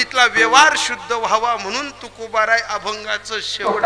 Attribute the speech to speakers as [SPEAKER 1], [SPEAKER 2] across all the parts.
[SPEAKER 1] इथला व्यवहार शुद्ध व्हावा म्हणून तुकोबाराय अभंगाचं शेवट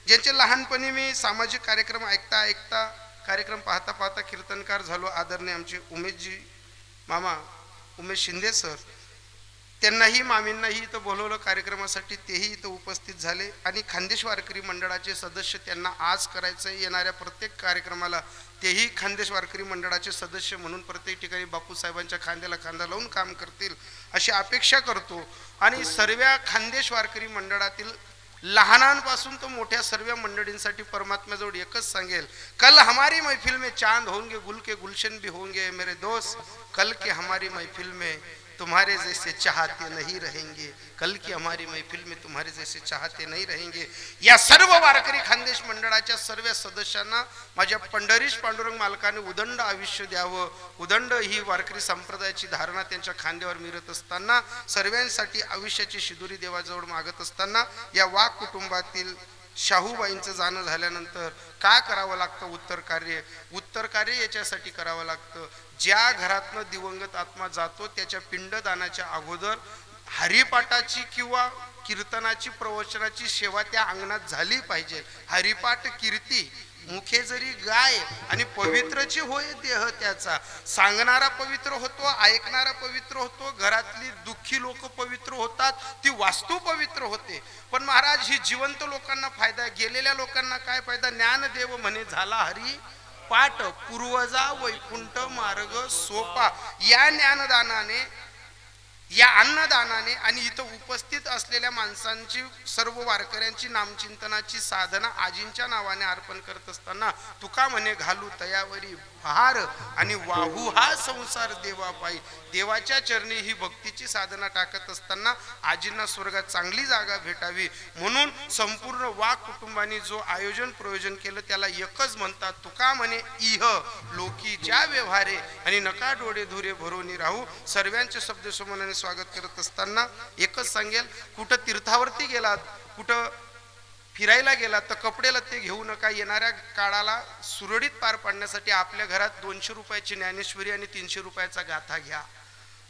[SPEAKER 1] ज्यांचे लहानपणी मी सामाजिक कार्यक्रम ऐकता ऐकता कार्यक्रम पाहता पाहता कीर्तनकार झालो, आदरणीय आमचे उमेशजी मामा उमेश शिंदे सर, त्यांनाही मामींनाही इथं बोलवलं कार्यक्रमासाठी, तेही इथं उपस्थित झाले. आणि खानदेश वारकरी मंडळाचे सदस्य त्यांना आज करायचं येणाऱ्या प्रत्येक कार्यक्रमाला तेही खानदेश वारकरी मंडळाचे सदस्य म्हणून प्रत्येक ठिकाणी बापूसाहेबांच्या खांद्याला खांदा लावून काम करतील अशी अपेक्षा करतो. आणि सर्व खानदेश वारकरी मंडळातील लहानांपासून तो मोठ्या सर्व मंडळींसाठी परमात्म्याजवळ एकच सांगेल, कल हमारी महफिल में चांद होंगे, गुल के गुलशन भी होंगे मेरे दोस्त, कल के हमारी महफिल में तुम्हारे जैसे चाहते नहीं रहेंगे, कल की हमारी महफिल में तुम्हारे जैसे चाहते नहीं रहेंगे. या सर्व वारकरी खानदेश मंडळाच्या सर्व सदस्यांना माझ्या पंढरीश पांडुरंग मालकाने उदंड आयुष्य द्यावं. उदंड ही वारकरी संप्रदायाची धारणा त्यांच्या खांद्यावर मिरत असताना, सर्वांसाठी आयुष्याची शिदुरी देवाजवळ मागत असताना या वाघ कुटुंबातील शाहूबाईंचं जाणं झाल्यानंतर काय करावं लागतं, उत्तर कार्य याच्यासाठी करावं लागतं. ज्या घरातनं दिवंगत आत्मा जातो त्याच्या पिंडदानाच्या अगोदर हरिपाठाची किंवा कीर्तनाची प्रवचनाची सेवा त्या अंगणात झाली पाहिजे. हरिपाठ कीर्ती मुखे जरी गाय आणि पवित्रची होय देह त्याचा, सांगणारा पवित्र होतो, ऐकणारा पवित्र होतो, घरातली दुःखी लोक पवित्र होतात, ती वास्तू पवित्र होते. पण महाराज ही जिवंत लोकांना फायदा, गेलेल्या लोकांना काय फायदा? ज्ञानदेव म्हणे झाला हरी पाठ, पूर्वजा वैकुंठ मार्ग सोपा. या ज्ञानदानाने, या अन्नदानाने आणि इथं उपस्थित असलेल्या माणसांची, सर्व वारकऱ्यांची नामचिंतनाची साधना आजींच्या नावाने अर्पण करत असताना तुका म्हणे घालू तयावरी भार आणि वाहू हा संसार देवा पायी. देवाच्या चरणी ही भक्तीची साधना टाकत असताना आजींना स्वर्गात चांगली जागा भेटावी म्हणून संपूर्ण वाघ कुटुंबाने जो आयोजन प्रयोजन केलं त्याला एकच म्हणतात, तुका म्हणे इह लोकीच्या व्यवहारे आणि नका डोळे धुरे भरोनी राहू. सर्वांचे शब्द समोराने स्वागत करत असताना एकच सांगेल, कुठं तीर्थावरती गेलात, कुठं फिरायला गेलात तर कपडे लत्ते घेऊ नका. येणाऱ्या काळाला सुरळीत पार पाडण्यासाठी आपल्या घरात 200 रुपयाची ज्ञानेश्वरी आणि 300 रुपयाचा गाथा घ्या.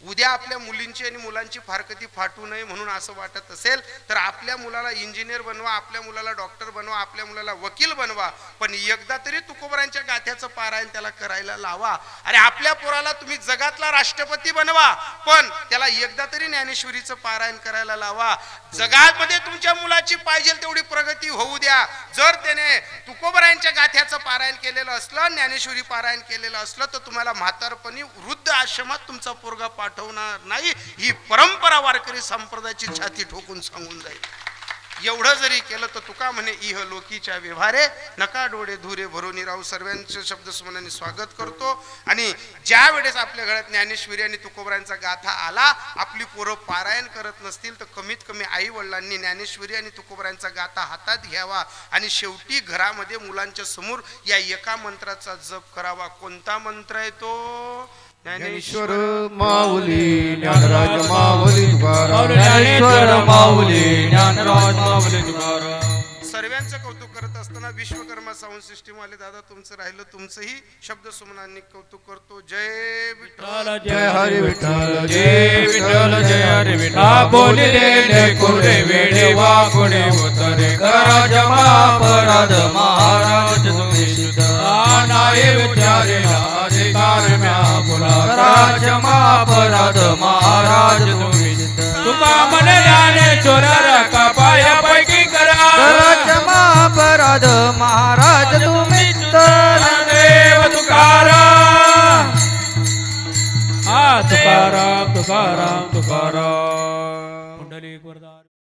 [SPEAKER 1] उद्या आपल्या मुलींची आणि मुलांची फारकती फाटू नये म्हणून असं वाटत असेल तर आपल्या मुलाला इंजिनियर बनवा, आपल्या मुलाला डॉक्टर बनवा, आपल्या मुलाला वकील बनवा, पण एकदा तरी तुकोबरांच्या गाथ्याचं पारायण त्याला करायला लावा. अरे आपल्या पोराला तुम्ही जगातला राष्ट्रपती बनवा, पण त्याला एकदा तरी ज्ञानेश्वरीचं पारायण करायला लावा. जगामध्ये तुमच्या मुलाची पाहिजे तेवढी प्रगती होऊ द्या. जर त्याने तुकोबरांच्या गाथ्याचं पारायण केलेलं असलं, ज्ञानेश्वरी पारायण केलेलं असलं, तर तुम्हाला म्हातारपणी वृद्ध आश्रमात तुमचा पोरगा पाठवणार नाही. ही परंपरा वारकरी संप्रदायाची छाती ठोकून सांगून जाईल. एवढं जरी केलं तर तुका म्हणे इह लोकीच्या व्यवहारे नका डोळे धुरे भरोनी राहू. सर्वांचे शब्द सुमनाने स्वागत करतो. आणि ज्या वेळेस आपल्या घरात ज्ञानेश्वरी आणि तुकोबरांचा गाथा आला, आपली पोरं पारायण करत नसतील तर कमीत कमी आई वडिलांनी ज्ञानेश्वरी आणि तुकोबरांचा गाथा हातात घ्यावा आणि शेवटी घरामध्ये मुलांच्या समोर या एका मंत्राचा जप करावा. कोणता मंत्र आहे तो?
[SPEAKER 2] ज्ञानेश्वर माऊली ज्ञानराज माऊली तुकाराम, ज्ञानेश्वर माऊली ज्ञानराज माऊली तुकाराम.
[SPEAKER 1] सर्वांचं कौतुक करत असताना विश्वकर्मा साऊंड सिस्टीम वाले दादा तुमचं राहिलं, तुमचंही शब्द सुमनांनी कौतुक करतो. जय विठ्ठल
[SPEAKER 2] जय हरी विठ्ठल, जय विठ्ठल जय हरी विठ्ठल. बोलिले कोरे वेडे वाकुडे उतरे करा जमा अपराध महाराज तुम्ही सिद्ध नाये विचारे अधिकार म्या पुरा करा जमा अपराध महाराज तुम्ही सिद्ध. तुका मन ज्ञानेश्वर का पायापैकी करा जमा अपराध महाराज तुम्ही देव तुकाराम. तुकाराम तुकाराम तुकाराम. पुंडलिक वरदा.